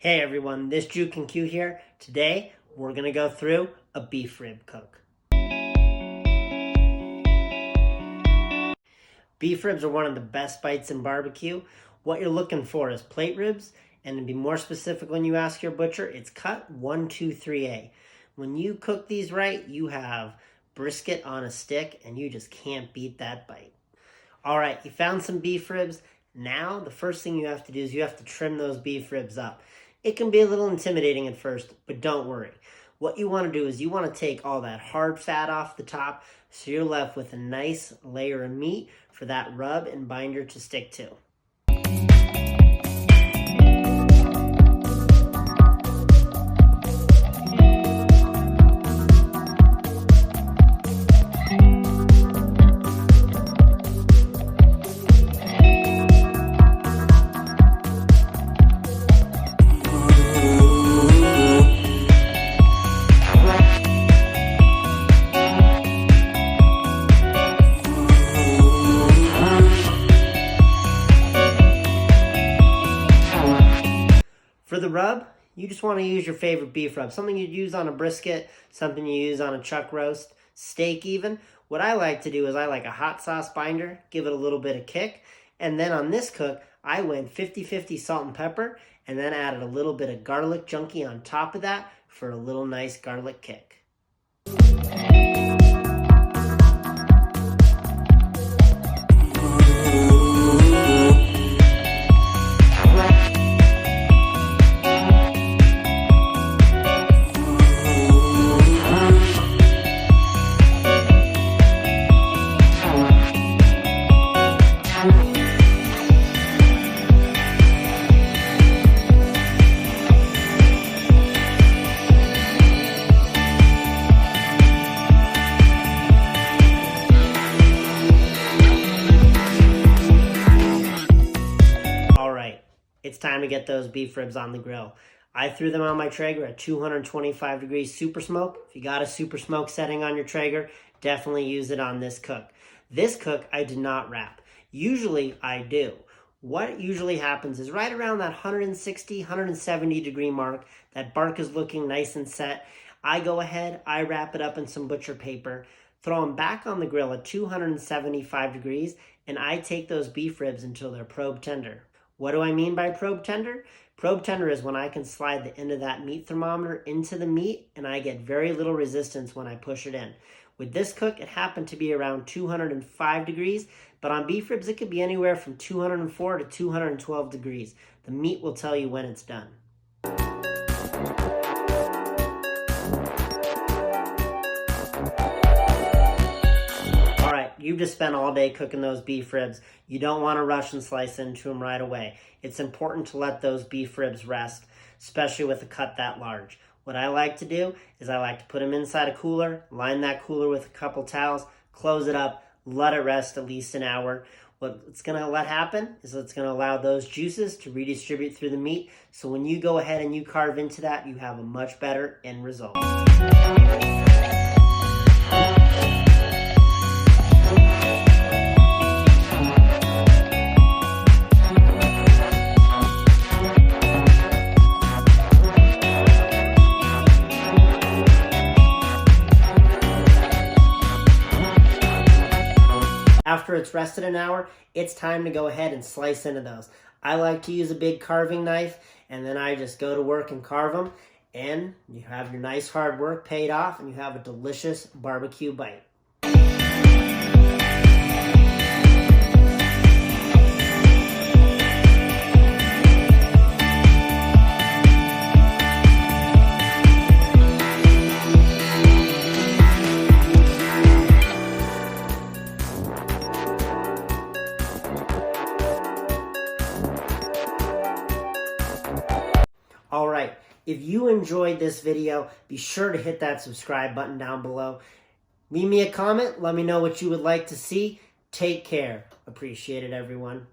Hey everyone, this Juke and Q here. Today, we're going to go through a beef rib cook. Beef ribs are one of the best bites in barbecue. What you're looking for is plate ribs, and to be more specific when you ask your butcher, it's cut 1, 2, 3A. When you cook these right, you have brisket on a stick, and you just can't beat that bite. All right, you found some beef ribs. Now, the first thing you have to do is you have to trim those beef ribs up. It can be a little intimidating at first, but don't worry. What you want to do is you want to take all that hard fat off the top so you're left with a nice layer of meat for that rub and binder to stick to. For the rub, you just want to use your favorite beef rub. Something you'd use on a brisket, something you use on a chuck roast, steak even. What I like to do is I like a hot sauce binder, give it a little bit of kick, and then on this cook, I went 50-50 salt and pepper, and then added a little bit of garlic junky on top of that for a little nice garlic kick. It's time to get those beef ribs on the grill. I threw them on my Traeger at 225 degrees super smoke. If you got a super smoke setting on your Traeger, definitely use it on this cook. This cook, I did not wrap. Usually, I do. What usually happens is right around that 160, 170 degree mark, that bark is looking nice and set. I go ahead, I wrap it up in some butcher paper, throw them back on the grill at 275 degrees, and I take those beef ribs until they're probe tender. What do I mean by probe tender? Probe tender is when I can slide the end of that meat thermometer into the meat and I get very little resistance when I push it in. With this cook, it happened to be around 205 degrees, but on beef ribs, it could be anywhere from 204 to 212 degrees. The meat will tell you when it's done. You've just spent all day cooking those beef ribs. You don't want to rush and slice into them right away. It's important to let those beef ribs rest, especially with a cut that large. What I like to do is I like to put them inside a cooler, line that cooler with a couple towels, close it up, let it rest at least an hour. What it's going to let happen is it's going to allow those juices to redistribute through the meat. So when you go ahead and you carve into that, you have a much better end result. After it's rested an hour, it's time to go ahead and slice into those. I like to use a big carving knife, and then I just go to work and carve them, and you have your nice hard work paid off, and you have a delicious barbecue bite. All right, if you enjoyed this video, be sure to hit that subscribe button down below. Leave me a comment. Let me know what you would like to see. Take care. Appreciate it, everyone.